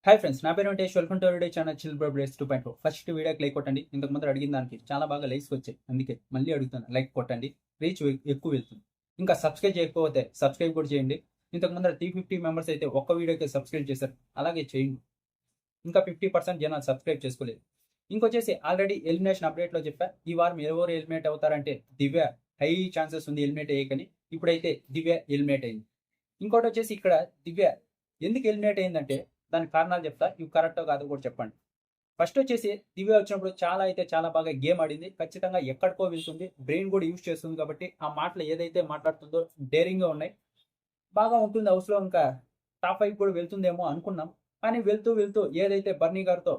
Hi friends, నా పేరు Venkatesh. Welcome to everyday channel chill bro brace 2.0. First వీడియోకి like కొట్టండి. ఇంతకు ముందు అడిగిన దానికి చాలా బాగా లైక్స్ వచ్చాయి, అందుకే మళ్ళీ అడుగుతాను. లైక్ కొట్టండి, రీచ్ ఎక్కువ వెళ్తుంది. ఇంకా సబ్స్క్రైబ్ చేయకపోతే సబ్స్క్రైబ్ కూడా చేయండి. ఇంతకు ముందు 350 మెంబర్స్ అయితే ఒక్క వీడియోకి సబ్స్క్రైబ్ చేశారు, అలాగే చేయండి. ఇంకా 50% జనాలు సబ్స్క్రైబ్ చేసుకోలేదు. ఇంకొచ్చేసి ఆల్రెడీ ఎలిమినేషన్ అప్డేట్లో చెప్పా, ఈ వారం ఎవరు ఎలిమినేట్ అవుతారంటే దివ్య హై ఛాన్సెస్ ఉంది ఎలిమినేట్ అయ్యేకని. ఇప్పుడైతే దివ్య ఎలిమినేట్ అయింది. ఇంకోటి వచ్చేసి ఇక్కడ దివ్య ఎందుకు ఎలిమినేట్ అయిందంటే దానికి కారణాలు చెప్తా, ఇవి కరెక్టో కాదో కూడా చెప్పండి. ఫస్ట్ వచ్చేసి దివ్య వచ్చినప్పుడు చాలా బాగా గేమ్ ఆడింది. ఖచ్చితంగా ఎక్కడికో వెళ్తుంది, బ్రెయిన్ కూడా యూజ్ చేస్తుంది. కాబట్టి ఆ మాటలు ఏదైతే మాట్లాడుతుందో డేరింగ్గా ఉన్నాయి, బాగా ఉంటుంది. హౌస్లో ఇంకా టాప్ 5 కూడా వెళ్తుందేమో అనుకున్నాం. కానీ వెళ్తూ ఏదైతే బర్నీ గారితో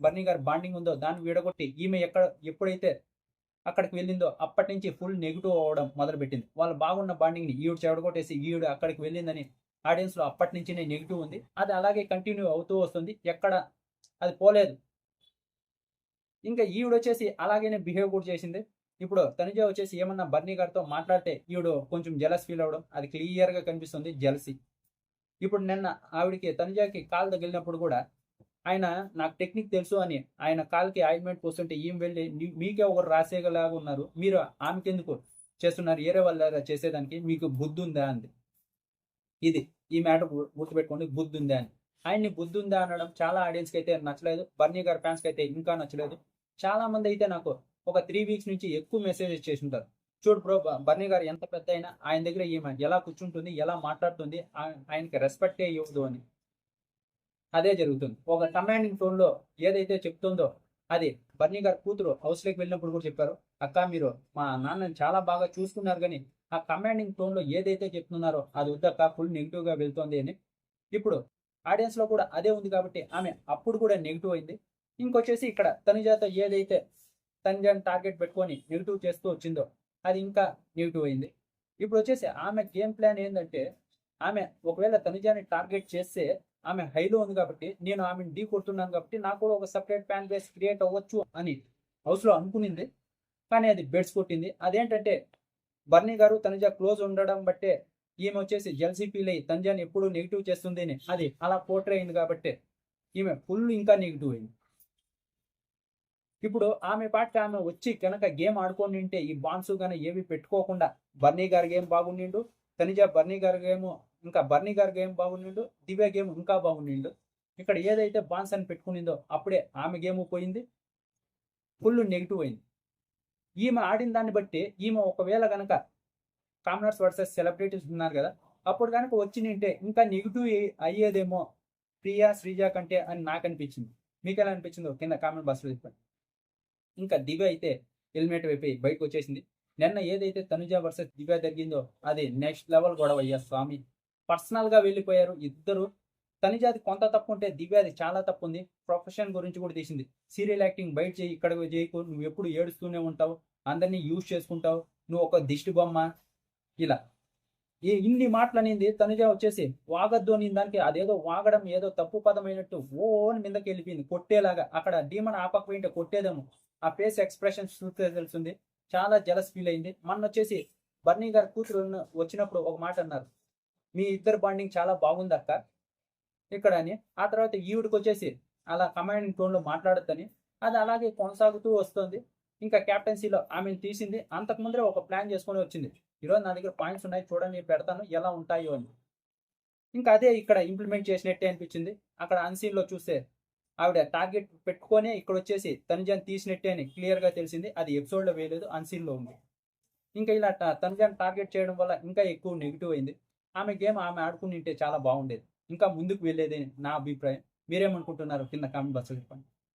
బర్నీ గారి బాండింగ్ ఉందో దాన్ని విడగొట్టి ఈమె ఎప్పుడైతే అక్కడికి వెళ్ళిందో అప్పటి నుంచి ఫుల్ నెగిటివ్ అవ్వడం మొదలుపెట్టింది. వాళ్ళు బాగున్న బాండింగ్ని ఈవిడ చెడగొట్టేసి ఈవిడ అక్కడికి వెళ్ళిందని ఆడియన్స్లో అప్పటి నుంచి నెగిటివ్ ఉంది. అది అలాగే కంటిన్యూ అవుతూ వస్తుంది, ఎక్కడ అది పోలేదు. ఇంకా ఈవిడ వచ్చేసి అలాగనే బిహేవ్ కూడా చేసింది. ఇప్పుడు తనుజ వచ్చేసి ఏమన్నా బర్నీ గారితో మాట్లాడితే ఈవిడ కొంచెం జెలస్ ఫీల్ అవ్వడం, అది క్లియర్గా కనిపిస్తుంది, జెలసీ. ఇప్పుడు నిన్న ఆవిడకి తనుజకి కాలు తగిలినప్పుడు కూడా ఆయన నాకు టెక్నిక్ తెలుసు అని ఆయన కాలుకి ఆయింట్మెంట్ పోస్తుంటే ఈమె వెళ్ళి మీకే ఒకరు రాసేలాగా ఉన్నారు, మీరు ఆమెకెందుకు చేస్తున్నారు, ఏరే వాళ్ళ చేసేదానికి మీకు బుద్ధి ఉందా అంది. ఇది ఈ మ్యాటర్ గుర్తుపెట్టుకోండి, బుద్ధి ఉందా అని. ఆయన్ని బుద్ధి ఉందా అనడం చాలా ఆడియన్స్కి అయితే నచ్చలేదు. బర్నీ గారి ఫ్యాన్స్కి అయితే ఇంకా నచ్చలేదు. చాలా మంది అయితే నాకు ఒక 3 వీక్స్ నుంచి ఎక్కువ మెసేజెస్ చేసి ఉంటారు. చూడు బ్రో, బర్నీ గారు ఎంత పెద్ద అయినా ఆయన దగ్గర ఈమె ఎలా కూర్చుంటుంది, ఎలా మాట్లాడుతుంది, ఆయనకి రెస్పెక్టే ఇవ్వదు అని. అదే జరుగుతుంది. ఒక కమాండింగ్ టోన్లో ఏదైతే చెప్తుందో అది బర్నీ గారి కూతురు హౌస్లోకి వెళ్ళినప్పుడు కూడా చెప్పారు. అక్క, మీరు మా నాన్నని చాలా బాగా చూసుకున్నారు, కానీ ఆ కమాండింగ్ టోన్లో ఏదైతే చెప్తున్నారో అది వద్దక్క, ఫుల్ నెగిటివ్గా వెళ్తుంది అని. ఇప్పుడు ఆడియన్స్లో కూడా అదే ఉంది కాబట్టి ఆమె అప్పుడు కూడా నెగిటివ్ అయింది. ఇంకొచ్చేసి ఇక్కడ తనుజాతో ఏదైతే తనుజాని టార్గెట్ పెట్టుకొని నెగిటివ్ చేస్తూ వచ్చిందో అది ఇంకా నెగిటివ్ అయింది. ఇప్పుడు వచ్చేసి ఆమె గేమ్ ప్లాన్ ఏంటంటే, ఆమె ఒకవేళ తనుజాని టార్గెట్ చేస్తే ఆమె హైలో ఉంది కాబట్టి నేను ఆమెను ఢీ కొడుతున్నాను కాబట్టి నాకు కూడా ఒక సపరేట్ ఫ్యాన్ బేస్ క్రియేట్ అవ్వచ్చు అని హౌస్లో అనుకునింది. కానీ అది బెడ్స్ కొట్టింది. అదేంటంటే బర్నీ గారు తనుజ క్లోజ్ ఉండడం బట్టే ఈమె వచ్చేసి జెల్సీ ఫీల్ అయ్యి తనుజాని ఎప్పుడు నెగిటివ్ చేస్తుంది అని అది అలా పోర్ట్రే అయింది కాబట్టి ఈమె ఫుల్ ఇంకా నెగిటివ్ అయింది. ఇప్పుడు ఆమె పాటికి ఆమె వచ్చి కనుక గేమ్ ఆడుకొని ఉంటే ఈ బాన్స్ కానీ ఏవి పెట్టుకోకుండా బర్నీ గారి గేమ్ బాగుండిండు, తనుజ బర్నీ గారి గేమ్ ఇంకా బర్నీ గారి గేమ్ బాగుండిండు, దివ్య గేమ్ ఇంకా బాగుండిండు. ఇక్కడ ఏదైతే బాన్స్ అని పెట్టుకునిందో అప్పుడే ఆమె గేమ్ పోయింది, ఫుల్ నెగిటివ్ అయింది. ఈమె ఆడిన దాన్ని బట్టి ఈమె ఒకవేళ కనుక కామనర్స్ వర్సెస్ సెలబ్రిటీస్ ఉన్నారు కదా, అప్పుడు కనుక వచ్చి నింటే ఇంకా నెగిటివ్ అయ్యేదేమో ప్రియా శ్రీజ కంటే అని నాకు అనిపించింది. మీకు ఎలా అనిపించిందో కింద కామెంట్ బాక్స్లో చెప్పండి. ఇంకా దివ్య అయితే ఎలిమినేట్ అయిపోయి బయటకు వచ్చేసింది. నిన్న ఏదైతే తనుజ వర్సెస్ దివ్య జరిగిందో అది నెక్స్ట్ లెవెల్ గొడవ అయ్యా స్వామి. పర్సనల్గా వెళ్ళిపోయారు ఇద్దరు. తనుజాది కొంత తప్పు ఉంటే దివ్యాది చాలా తప్పు ఉంది. ప్రొఫెషన్ గురించి కూడా తీసింది. సీరియల్ యాక్టింగ్ బయట చేయి, ఇక్కడ చేయకు, నువ్వు ఎప్పుడు ఏడుస్తూనే ఉంటావు, అందరినీ యూజ్ చేసుకుంటావు, నువ్వు ఒక దిష్టి బొమ్మ, ఇలా ఇన్ని మాటలు అనింది. తనుజ వచ్చేసి వాగద్దు అని దానికి అదేదో వాగడం ఏదో తప్పు పదమైనట్టు ఓన్ మీదకి వెళ్ళిపోయింది కొట్టేలాగా. అక్కడ డీమన్ ఆపకపోయింటే కొట్టేదేమో. ఆ ఫేస్ ఎక్స్ప్రెషన్ చూస్తే తెలుస్తుంది. చాలా జలస్ ఫీల్ అయింది. మొన్న వచ్చేసి బర్నీ గారి కూతురు వచ్చినప్పుడు ఒక మాట అన్నారు, మీ ఇద్దరు బాండింగ్ చాలా బాగుంది అక్క ఇక్కడ అని. ఆ తర్వాత ఈవిడికి వచ్చేసి అలా కమాండింగ్ టోన్లో మాట్లాడద్దని, అది అలాగే కొనసాగుతూ వస్తుంది. ఇంకా క్యాప్టెన్సీలో ఆమెను తీసింది. అంతకుముందే ఒక ప్లాన్ చేసుకొని వచ్చింది, ఈరోజు నా దగ్గర పాయింట్స్ ఉన్నాయి చూడండి పెడతాను ఎలా ఉంటాయో అని. ఇంకా అదే ఇక్కడ ఇంప్లిమెంట్ చేసినట్టే అనిపించింది. అక్కడ అన్సీన్లో చూస్తే ఆవిడ టార్గెట్ పెట్టుకొని ఇక్కడ వచ్చేసి తనుజాని తీసినట్టే అని క్లియర్గా తెలిసింది. అది ఎపిసోడ్లో వేయలేదు, అన్సీన్లో ఉంది. ఇంకా ఇలా తనుజాని టార్గెట్ చేయడం వల్ల ఇంకా ఎక్కువ నెగిటివ్ అయింది. ఆమె గేమ్ ఆమె ఆడుకుని ఉంటే చాలా బాగుండేది, ఇంకా ముందుకు వెళ్ళేది నా అభిప్రాయం. మీరేమనుకుంటున్నారు కింద కామెంట్ బాక్స్లో చెప్పండి.